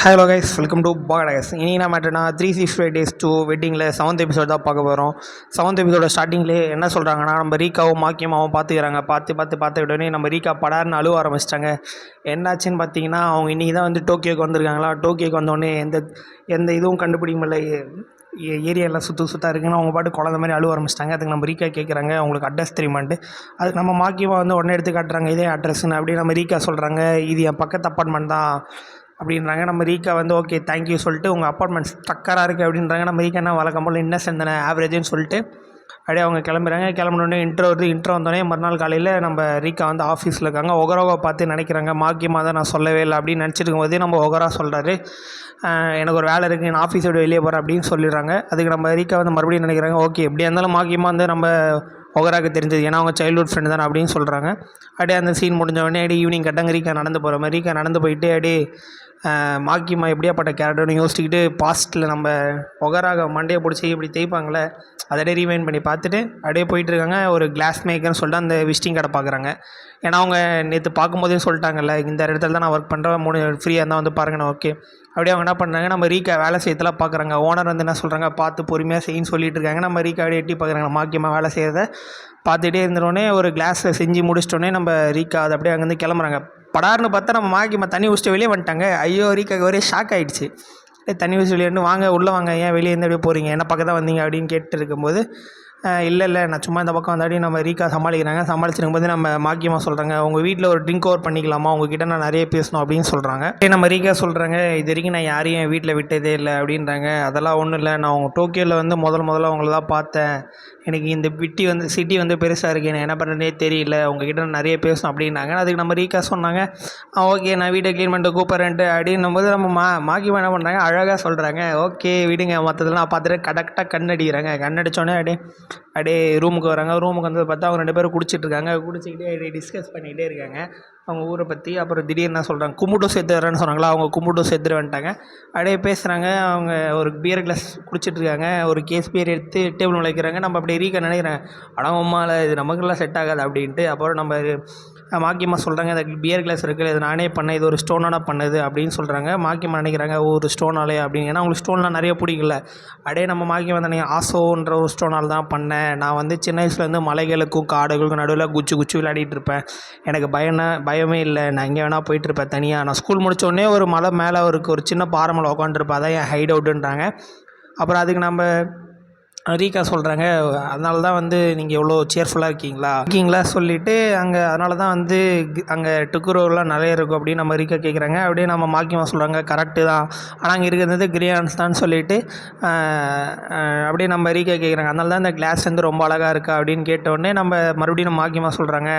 Hello guys, welcome to பாகடகஸ். இனி என்ன மேட்டர்னா 365 days to வெட்டிங்கில் 7th எபிசோட் தான் பார்க்க போகிறோம். 7th எபிசோட ஸ்டார்டிங்லேயே என்ன சொல்கிறாங்கன்னா, நம்ம ரீகாவும் மாக்கியமாவும் பார்த்துக்கிறாங்க. பார்த்து உடனே நம்ம ரீகா படார்னு அழுவ ஆரம்பிச்சிட்டாங்க. என்னாச்சுன்னு பார்த்தீங்கன்னா, அவங்க இன்றைக்கி தான் வந்து டோக்கியோக்கு வந்திருக்காங்களா. டோக்கியோக்கு வந்தோடனே எந்த இதுவும் கண்டுபிடிக்க முடியல, ஏரியாவில் சுத்தா இருக்குன்னு அவங்க பாட்டு குழந்த மாதிரி அழுவ ஆரம்பிச்சிட்டாங்க. அதுக்கு நம்ம ரீகா கேட்குறாங்க, அவங்களுக்கு அட்ரஸ் தெரியுமான்ட்டு. அதுக்கு நம்ம மாக்கியமாக வந்து உடனே எடுத்து காட்டுறாங்க, இதே அட்ரஸ்ன்னு. அப்படியே நம்ம ரீகா சொல்கிறாங்க, இது என் பக்கத்து அப்பார்ட்மெண்ட் தான் அப்படின்றாங்க. நம்ம ரீகா வந்து ஓகே தேங்க்யூ சொல்லிட்டு, உங்கள் அப்பார்ட்மெண்ட் ஸ்ட்ரக்கராக இருக்குது அப்படின்றாங்க. நம்ம ரீகா என்ன வழக்கம் போல் இன்னசென்ட் தானே, ஆவரேஜ்னு சொல்லிட்டு அப்படியே அவங்க கிளம்புறாங்க. கிளம்புனோடனே இன்ட்ரோ வந்தோடனே மறுநாள் காலையில் நம்ம ரீகா வந்து ஆஃபீஸில் இருக்காங்க. ஒகராவை பார்த்து நினைக்கிறாங்க, மாக்கியமாக தான் நான் சொல்லவே இல்லை அப்படின்னு நினச்சிட்டு இருக்கும்போது நம்ம ஒகரா சொல்கிறாரு, எனக்கு ஒரு வேலை இருக்குது, நான் ஆஃபீஸோட வெளியே போகிறேன் அப்படின்னு சொல்லிடுறாங்க. அதுக்கு நம்ம ரீகா வந்து மறுபடியும் நினைக்கிறாங்க, ஓகே எப்படியா இருந்தாலும் மாக்கியமாக வந்து நம்ம ஒகராவுக்கு தெரிஞ்சது, ஏன்னா அவங்க சைல்ட்ஹுட் ஃப்ரெண்டு தானே அப்படின்னு சொல்கிறாங்க. அப்படியே அந்த சீன் முடிஞ்ச உடனே அப்படியே ஈவினிங் கட்டாங்க ரீகா நடந்து போகிற மாதிரி. ரீகா நடந்து போயிட்டு அப்படியே மாக்கியம்மா எப்படியாப்பட்ட கேரக்டர்னு யோசிச்சுக்கிட்டு பாஸ்ட்டில் நம்ம ஒகராக மண்டையை பிடிச்சி இப்படி தேய்ப்பாங்களே, அதை ரீவைண்ட் பண்ணி பார்த்துட்டு அப்படியே போயிட்டுருக்காங்க. ஒரு கிளாஸ் மேக்கர்னு சொல்லிட்டு அந்த விசிட்டிங் கடை பார்க்குறாங்க. ஏன்னா அவங்க நேற்று பார்க்கும்போதே சொல்லிட்டாங்கல்ல, இந்த இடத்துல தான் நான் ஒர்க் பண்ணுறேன், ஃப்ரீயாக இருந்தால் வந்து பாருங்கண்ணா. ஓகே அப்படியே அவங்க என்ன பண்ணுறாங்க, நம்ம ரீகா வேலை செய்யறதெல்லாம் பார்க்குறாங்க. ஓனர் வந்து என்ன சொல்கிறாங்க, பார்த்து பொறுமையாக செய்யின்னு சொல்லிட்டு இருக்காங்க. நம்ம ரீகா அப்படியே எட்டி பார்க்குறாங்க, மாக்கியமாக வேலை செய்கிறத பார்த்துட்டே இருந்தோடனே ஒரு கிளாஸில் செஞ்சு முடிச்சிட்டோடனே நம்ம ரீகா அதை அப்படியே அங்கேருந்து கிளம்புறாங்க. படார்னு பார்த்தா நம்ம மாக்கியம்மா தண்ணி குடிச்சிட்டு வெளியே வந்துட்டாங்க. ஐயோ, ரீகாக்கு ஒரே ஷாக் ஆகிடுச்சு. தண்ணி குடிச்சு வெளியே வாங்க உள்ளே வாங்க, ஏன் வெளியே இருந்து அப்படியே போகிறீங்க, என்ன பக்கம் தான் வந்தீங்க அப்படின்னு கேட்டு இருக்கும்போது, இல்லை நான் சும்மா இந்த பக்கம் வந்தாடி நம்ம ரீகா சமாளிச்சிருக்கும்போது நம்ம மாக்கியமாக சொல்கிறாங்க, உங்கள் வீட்டில் ஒரு ட்ரிங்க் ஓவர் பண்ணிக்கலாமா, உங்ககிட்ட நான் நிறைய பேசணும் அப்படின்னு சொல்கிறாங்க. நம்ம ரீகா சொல்கிறாங்க, இது வரைக்கும் நான் யாரையும் என் வீட்டில் விட்டதே இல்லை அப்படின்றாங்க. அதெல்லாம் ஒன்றும் இல்லை, நான் உங்கள் டோக்கியோவில் வந்து முதல்ல உங்களை தான் பார்த்தேன். எனக்கு இந்த சிட்டி வந்து பெருசாக இருக்குது, எனக்கு என்ன பண்ணுறதே தெரியல, உங்ககிட்ட நான் நிறைய பேசணும் அப்படின்னாங்க. அதுக்கு நம்ம ரீகா சொன்னாங்க, ஓகே நான் வீட்டை க்ளீன் பண்ணிட்டு கூப்பிட்றேன்ட்டு அப்படின்னும் போது நம்ம மாக்கியமாக என்ன பண்ணுறாங்க, அழகாக சொல்கிறாங்க, ஓகே விடுங்க மற்றதெல்லாம் நான் பார்த்துட்டு கரெக்டாக கண்ணடிச்சோடனே அப்படியே ரூமுக்கு வராங்க. ரூமுக்கு வந்து பார்த்தா அவங்க 2 பேரும் குடிச்சிட்ருக்காங்க. குடிச்சிக்கிட்டே டிஸ்கஸ் பண்ணிக்கிட்டே இருக்காங்க அவங்க ஊரை பற்றி. அப்புறம் திடீர்னு என்ன சொல்கிறாங்க, கும்பிட்டு சேர்த்து வரேன்னு சொன்னாங்களா, அவங்க கும்பிட்டு சேர்த்துட்டு வந்துட்டாங்க. அப்படியே பேசுகிறாங்க. அவங்க ஒரு பியர் கிளாஸ் குடிச்சிட்ருக்காங்க. ஒரு கேஸ் பியர் எடுத்து டேபிள் வைக்கிறாங்க. நம்ம அப்படி ரீக்க நினைக்கிறேன், அடங்கம்மாவில் இது நமக்குலாம் செட் ஆகாது அப்படின்ட்டு. அப்புறம் நம்ம மாக்கியம்மா சொல்கிறாங்க, அந்த பியர் கிளாஸ் இருக்குது, இது நானே பண்ணேன், இது ஒரு ஸ்டோனான பண்ணது அப்படின்னு சொல்கிறாங்க. மாக்கியம்மா நினைக்கிறாங்க, ஒரு ஸ்டோனாலே அப்படின்னு. ஏன்னா அவங்களுக்கு ஸ்டோன்லாம் நிறைய பிடிக்கல. அப்படியே நம்ம மாக்கியம்மா தானே ஆசோன்ற ஒரு ஸ்டோனால் தான் பண்ணேன். நான் வந்து சின்ன வயசுலேருந்து மலைகளுக்கும் காடுகளுக்கும் நடுவில் குச்சி விளையாடிட்டு இருப்பேன். எனக்கு பயமே இல்லை, நான் எங்கே வேணால் போயிட்டுருப்பேன் தனியாக. நான் ஸ்கூல் முடித்தோடனே ஒரு மலை மேலே ஒரு சின்ன பாறை மேலே உட்காந்துருப்பேன், அதான் என் ஹைட் அவுட்டுன்றாங்க. அப்புறம் அதுக்கு நம்ம ரீகா சொல்கிறாங்க, அதனால தான் வந்து நீங்கள் எவ்வளோ சேர்ஃபுல்லாக இருக்கீங்களா சொல்லிவிட்டு அங்கே அதனால தான் வந்து அங்கே டுக்குரோலாம் நிறைய இருக்கும் அப்படின்னு நம்ம ரீகா கேட்குறாங்க. அப்படியே நம்ம மாக்கியமாக சொல்கிறாங்க, கரெக்டு தான், ஆனால் அங்கே இருக்கிறது கிரியான்ஸ் தான் சொல்லிவிட்டு அப்படியே நம்ம ரீகா கேட்குறாங்க, அதனால தான் இந்த கிளாஸ் வந்து ரொம்ப அழகாக இருக்கா அப்படின்னு கேட்டோடனே நம்ம மறுபடியும் மாக்கியமாக சொல்கிறாங்க,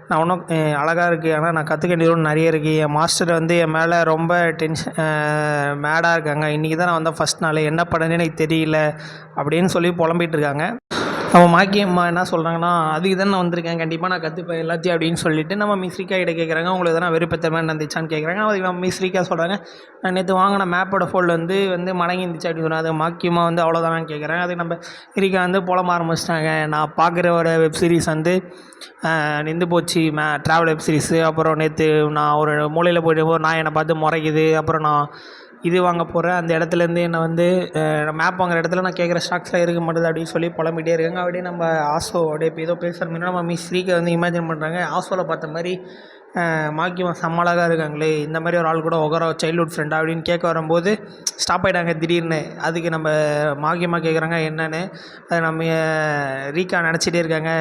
நான் ஒன்றும் அழகாக இருக்குது, ஆனால் நான் கற்றுக்க வேண்டியது நிறைய இருக்குது. என் மாஸ்டர் வந்து என் மேலே ரொம்ப மேடாக இருக்காங்க. இன்றைக்கி தான் நான் வந்தேன் ஃபஸ்ட் நாள், என்ன பண்ணேன்னு எனக்கு தெரியல அப்படின்னு சொல்லி புலம்பிகிட்டு இருக்காங்க. நம்ம மாக்கியம்மா என்ன சொல்கிறாங்கன்னா, அதுக்கு தான் நான் வந்திருக்கேன், கண்டிப்பாக நான் கற்றுப்பேன் எல்லாத்தையும் அப்படின்னு சொல்லிட்டு நம்ம மிஸ் ரீகா கிட்ட கேட்குறாங்க, உங்களுக்கு எதனா வெறுப்பத்தமே இருந்துச்சான்னு கேட்குறாங்க. அதுக்கு நம்ம மிஸ் ரீகா சொல்கிறாங்க, நான் நேற்று வாங்கின மேப்போட ஃபோல்டு வந்து மடங்கி இருந்துச்சு அப்படின்னு சொன்னால், அது மாக்கியம்மா வந்து அவ்வளோதானான்னு கேட்குறாங்க. அதுக்கு நம்ம ரீகா வந்து புலம்ப ஆரம்பிச்சிட்டாங்க, நான் பார்க்குற ஒரு வெப் சீரிஸ் வந்து நின்று போச்சு, ட்ராவல் வெப் சீரிஸு. அப்புறம் நேற்று நான் ஒரு மூலையில் போய்ட்டு நான் என்னை பார்த்து முறைக்குது, அப்புறம் நான் இது வாங்க போகிறேன், அந்த இடத்துலேருந்து என்னை வந்து மேப் வாங்குற இடத்துல நான் கேட்குற ஸ்டாக்ஸ்லாம் இருக்க மாட்டேது அப்படின்னு சொல்லி புலம்பிகிட்டே இருக்காங்க. அப்படியே நம்ம ஆசோ அப்படியே இப்போ ஏதோ பேசுகிற மாதிரி நம்ம மிஸ் ரீகா வந்து இமேஜின் பண்ணுறாங்க, ஆசோவில் பார்த்த மாதிரி மாக்கியமாக செம்மழகாக இருக்காங்களே, இந்த மாதிரி ஒரு ஆள் கூட ஒகரா சைல்ட்ஹுட் ஃப்ரெண்டா அப்படின்னு கேட்க வரும்போது ஸ்டாப் ஆகிட்டாங்க திடீர்னு. அதுக்கு நம்ம மாக்கியமாக கேட்குறாங்க என்னன்னு. அதை நம்ம ரீகா நினச்சிட்டே இருக்காங்க,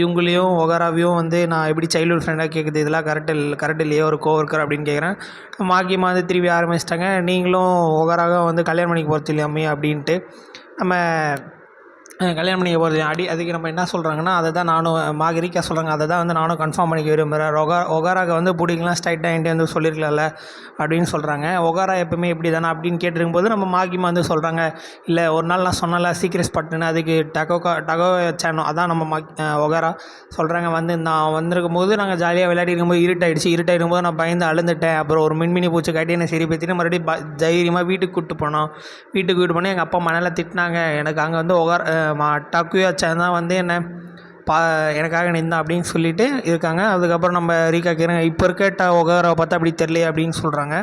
இவங்களையும் ஒகராவையும் வந்து நான் எப்படி சைல்ட்ஹுட் ஃப்ரெண்டாக கேட்குது, இதெல்லாம் கரெக்ட் இல்லையே ஒரு கோவர்க்கர் அப்படின்னு கேட்குறேன். மாக்கியமாக வந்து திரும்பி ஆரம்பிச்சிட்டாங்க, நீங்களும் ஒகராக வந்து கல்யாணம் பண்ணிக்க போகிறது இல்லையாமே அப்படின்ட்டு. நம்ம கல்யாணம் பண்ணிக்க போகிறது அதுக்கு நம்ம என்ன சொல்கிறாங்கன்னா அதை தான் நானும் ரீகா சொல்கிறாங்க, அதை தான் வந்து நானும் கன்ஃபார்ம் பண்ணிக்க விரும்புகிறேன். ஒகாராக்கு வந்து பிடிக்கலாம் ஸ்ட்ரைட்டாக என்கிட்ட வந்து சொல்லியிருக்கலாம்ல அப்படின்னு சொல்கிறாங்க. ஒகாரா எப்பவுமே இப்படி தானே அப்படின்னு கேட்டிருக்கும்போது நம்ம மாகிமா வந்து சொல்கிறாங்க, இல்லை ஒரு நாள் நான் சொன்னல சீக்ரெட்ஸ் பட்டுன்னு அதுக்கு டகோ சேனல் அதான் நம்ம ஒகாரா சொல்கிறாங்க. வந்து நான் வந்திருக்கும் போது நாங்கள் ஜாலியாக விளையாடி இருக்கும்போது இருட்டாயிடும் போது நான் பயந்து அழுந்துட்டேன். அப்புறம் ஒரு மின்மினி பூச்சி காட்டி என்னை சரி பற்றிட்டு மறுபடியும் தைரியமாக வீட்டுக்கு கூப்பிட்டு போனோம். எங்கள் அப்பா மனையில் திட்டினாங்க. எனக்கு அங்கே வந்து டக்குயா சேன் தான் வந்து என்ன எனக்காக நின்றான் அப்படின்னு சொல்லிட்டு இருக்காங்க. அதுக்கப்புறம் நம்ம ரீகா கேட்குறாங்க, இப்போ இருக்க ஒகாராவை பார்த்தா அப்படி தெரியலையே அப்படின்னு சொல்கிறாங்க.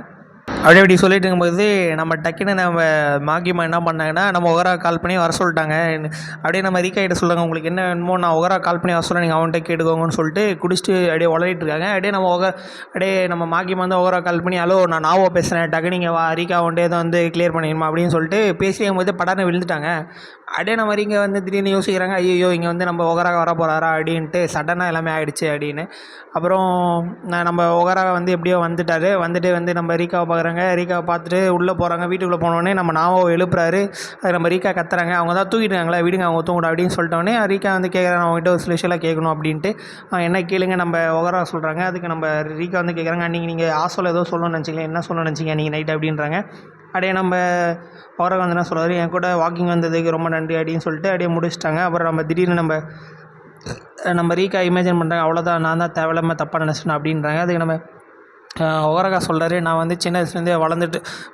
அப்படி சொல்லிட்டு இருக்கும்போது நம்ம டக்குன்னு நம்ம மாகிமா என்ன பண்ணாங்கன்னா நம்ம ஒகாரா கால் பண்ணி வர சொல்லிட்டாங்க. அப்படியே நம்ம ரீகா கிட்ட சொல்கிறாங்க, உங்களுக்கு என்ன வேணுமோ நான் ஒகாரா கால் பண்ணி வர சொல்கிறேன், நீங்கள் அவன்கிட்ட கேட்டுக்கோங்கன்னு சொல்லிட்டு குடிச்சிட்டு அப்படியே உளறிட்டு இருக்காங்க. அப்படியே நம்ம மாகிமா வந்து ஒகாரா கால் பண்ணி, ஹலோ நான் நாவோ பேசுகிறேன், டக்கு நீங்கள் ரீகா ஒன்டே தான் வந்து கிளியர் பண்ணிடுமா அப்படின்னு சொல்லிட்டு பேசியும் போது படார்னு விழுந்துட்டாங்க. அப்படியே நம்ம ரீகா வந்து திடீர்னு யோசிக்கிறாங்க, ஐயோ இங்கே வந்து நம்ம ஒகாரா வர போகிறாரா அப்படின்ட்டு சடனாக எல்லாமே ஆகிடுச்சு அப்படின்னு. அப்புறம் நம்ம ஒகாரா வந்து எப்படியோ வந்துட்டு வந்து நம்ம ரீகாவை பார்க்குறாங்க. ரீகாவை பார்த்துட்டு உள்ளே போகிறாங்க. வீட்டுக்குள்ளே போனோடனே நம்ம நாவாவை எழுப்புறாரு. அது நம்ம ரீகா கத்துறாங்க, அவங்க தான் தூக்கிட்டாங்களே விடுங்க அவங்க தூங்கணும் அப்படின்னு சொல்லிட்டோடனே ரீகா வந்து கேட்குறாங்க, அவங்ககிட்ட ஒரு சில விஷயம்லாம் கேட்கணும் அப்படின்ட்டு. என்ன கேளுங்க நம்ம ஒகாரா சொல்கிறாங்க. அதுக்கு நம்ம ரீகா வந்து கேட்குறாங்க, நீங்கள் ஹாஸ்டலில் ஏதோ சொல்லணும்னு நினச்சிங்களே, என்ன சொல்லணும்னு நினச்சிங்க நீங்கள் நைட்டு அப்படின்றாங்க. அப்படியே நம்ம ஒகாரா வந்து என்ன சொல்கிறாரு, என் கூட வாக்கிங் வந்ததுக்கு ரொம்ப நன்றி அப்படின்னு சொல்லிட்டு அப்படியே முடிச்சிட்டாங்க. அப்புறம் நம்ம திடீர்னு நம்ம ரீகா இமேஜின் பண்ணுறாங்க, அவ்வளோதான் நான் தான் தேவையில்லாமல் தப்பாக நினச்சிட்டேன் அப்படின்றாங்க. அதுக்கு நம்ம ஒகாரா சொல்கிறாரு, நான் வந்து சின்ன வயசுலேருந்தே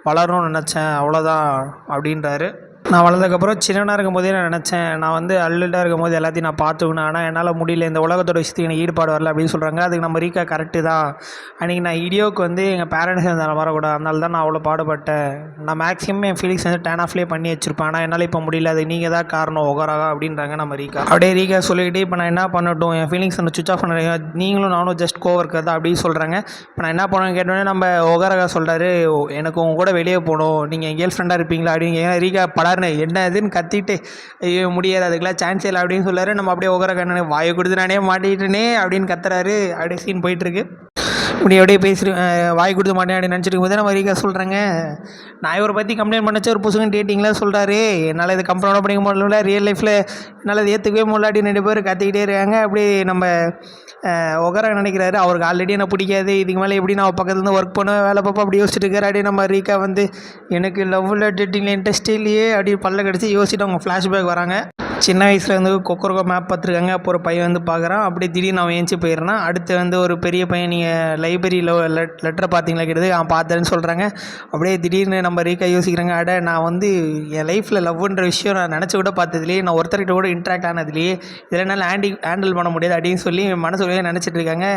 வளரணும்னு நினச்சேன் அவ்வளோதான் அப்படின்றாரு. நான் வளர்ந்ததுக்கப்புறம் சின்னனாக இருக்கும்போதே நான் நினச்சேன், நான் வந்து அல்லுட்டாக இருக்கும்போது எல்லாத்தையும் நான் பார்த்துக்கணும், ஆனால் என்னால் முடியல, இந்த உலகத்தோட விஷயத்துக்கு எனக்கு ஈடுபாடு வரல அப்படின்னு சொல்கிறாங்க. அதுக்கு நம்ம ரீகா கரெக்டு தான், அன்றைக்கி நான் இடியோவுக்கு வந்து எங்கள் பேரண்ட்ஸ் இருந்தாலும் வரக்கூடாது, அதனால தான் நான் அவ்வளோ பாடுபட்டேன். நான் மேக்ஸிமம் என் ஃபீலிங்ஸ் வந்து டேன் ஆஃப்லேயே பண்ணி வச்சுருப்பேன், ஆனால் என்னால் இப்போ முடியல, அது நீங்கள் தான் காரணம் ஒகாராக அப்படின்றாங்க நம்ம ரீகா. அப்படியே ரீகா சொல்லிக்கிட்டு, இப்போ நான் என்ன பண்ணட்டும், என் ஃபீலிங்ஸ் வந்து சுவிச் ஆஃப் பண்ணுறீங்க, நீங்களும் நானும் ஜஸ்ட் கோவர்க்கர் தான் அப்படின்னு சொல்கிறாங்க. இப்போ நான் என்ன பண்ணுவேன்னு கேட்டோன்னே நம்ம ஒகாரா சொல்கிறாரு, எனக்கு உங்க கூட வெளியே போகணும், நீங்கள் என் கேர்ள் ஃப்ரெண்டாக இருப்பீங்களா அப்படிங்க. ரீகா படாருன்னு என்ன இதுன்னு கத்திட்டு, ஐயோ முடியாது அதுக்கெல்லாம் சான்ஸ் இல்லை அப்படின்னு சொல்லாரு. நம்ம அப்படியே ஒகாரா கண்ணனே வாயை கொடுத்து நானே மாட்டிக்கிட்டேனே அப்படின்னு கத்துறாரு. அப்படியே சீன் போயிட்டுருக்கு. அப்படியே வாய் கொடுத்து மாட்டேன் அப்படின்னு நினச்சிட்டு போது நம்ம ரீகா சொல்கிறாங்க, நான் இவரை பற்றி கம்ப்ளைண்ட் பண்ணச்சு ஒரு புதுசுங்க டேட்டிங்லாம் சொல்கிறாரு, என்னால் இது கம்ப்ளைண்ட் பண்ணிக்க முடியல, ரியல் லைஃப்பில் என்னால் இது ஏற்றுக்கவே முடியல அப்படின்னு 2 பேர் கத்திக்கிட்டே இருக்காங்க. அப்படி நம்ம ஒகாரா நினைக்கிறாரு, அவருக்கு ஆல்ரெடி என்ன பிடிக்காது, இதுக்கு மேலே எப்படி நான் பக்கத்துலேருந்து ஒர்க் பண்ணுவேன் வேலை பார்ப்போம் அப்படி யோசிச்சுட்டு இருக்காரு. அப்படியே நம்ம ரீகா வந்து எனக்கு லவ்வில் டேட்டிங்கில் இன்ட்ரெஸ்டே இல்லையே அப்படி பல்ல கடிச்சு யோசிச்சுட்டு அவங்க ஃப்ளாஷ்பேக் வராங்க. சின்ன வயசில் வந்து கொக்கரக்கோ மேப் பார்த்துருக்காங்க. அப்போ ஒரு பையன் வந்து பார்க்குறான். அப்படியே திடீர்னு அவன் ஏஞ்சி போயிடுறான். அடுத்து வந்து ஒரு பெரிய பையன், நீங்கள் லைப்ரரியில் லெட்டரை பார்த்தீங்களா கேட்டது, பார்த்தேன்னு சொல்கிறாங்க. அப்படியே திடீர்னு நம்ம ரீகா யோசிக்கிறாங்க, நான் வந்து என் லைஃப்பில் லவ்ன்ற விஷயம் நான் நினச்சி கூட பார்த்ததுலேயே, நான் ஒருத்தர்கிட்ட கூட இன்ட்ராக்ட் ஆனதுலேயே இதில் என்னால் ஹேண்டில் பண்ண முடியாது அப்படின்னு சொல்லி மனசுக்குள்ளேயே நினச்சிட்டு இருக்காங்க.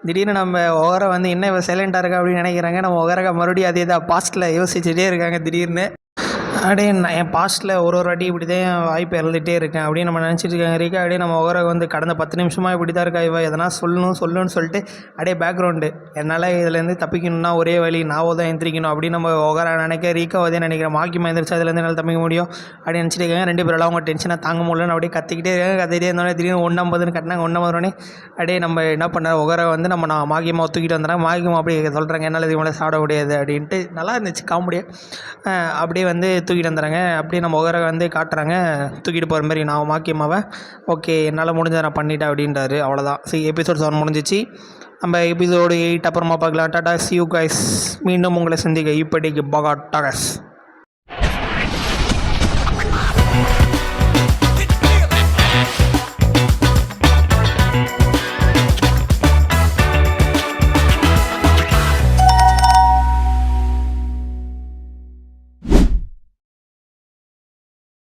திடீர்னு நம்ம ஒகாரா வந்து என்ன இவன் சைலண்ட்டாக இருக்கா அப்படின்னு நினைக்கிறாங்க. நம்ம ஒகாரா மறுபடியும் அதே தான் பாஸ்ட்டில் யோசிச்சுட்டே இருக்காங்க. திடீர்னு அப்படியே நான் என் பாஸ்ட்டில் ஒரு வாட்டி இப்படி தான் வாய்ப்பு இறந்துகிட்டே இருக்கேன் அப்படின்னு நம்ம நினச்சிட்டு இருக்காங்க ரீகா. அப்படியே நம்ம ஒகாரா வந்து கடந்த 10 நிமிஷமாக இப்படி தான் இருக்கா இவ, எதனா சொல்லணும்னு சொல்லிட்டு அப்படியே பேக்ரவுண்டு என்னால் இதுலேருந்து தப்பிக்கணும்னா ஒரே வழி நாவோ தான் எந்திரிக்கணும் அப்படின்னு நம்ம ஒகாரா நினைக்க, ரீகா அதே நினைக்கிறேன், மாக்கிமா எந்திரிச்சு அதுலேருந்து என்னால் தப்பிக்க முடியும் அப்படின்னு நினச்சிட்டு இருக்காங்க. 2 பேரும் அவங்க டென்ஷனாக தாங்க முடியலன்னு அப்படியே கத்திக்கிட்டே இருக்காங்க. கத்திக்கிட்டே இருந்தோடனே திடீர்னு 1:50 கட்டினாங்க. 1:50 அப்படியே நம்ம என்ன பண்ணார், ஒகாரா வந்து நான் மாக்கியமாக தூக்கிட்டு வந்துடுறாங்க. மாக்கியமாக அப்படியே சொல்கிறாங்க, என்னால் இது மேலே சாப்பிட முடியாது அப்படின்ட்டு. நல்லா இருந்துச்சு காமெடியாக. அப்படியே வந்து தூக்கிட்டு வந்துடுறாங்க. அப்படியே நம்ம ஒகாரா வந்து காட்டுறாங்க தூக்கிட்டு போகிற மாதிரி, நான் மாக்கியமாவை ஓகே என்னால் முடிஞ்சதை நான் பண்ணிட்டேன் அப்படின்றாரு. அவ்வளோதான். எபிசோட் 7 முடிஞ்சிச்சு. நம்ம எபிசோடு 8 அப்புறமா பார்க்கலாம். Tata, see you guys. மீண்டும் உங்களை சந்திக்க இப்படிக்கு பகா டாகஸ்.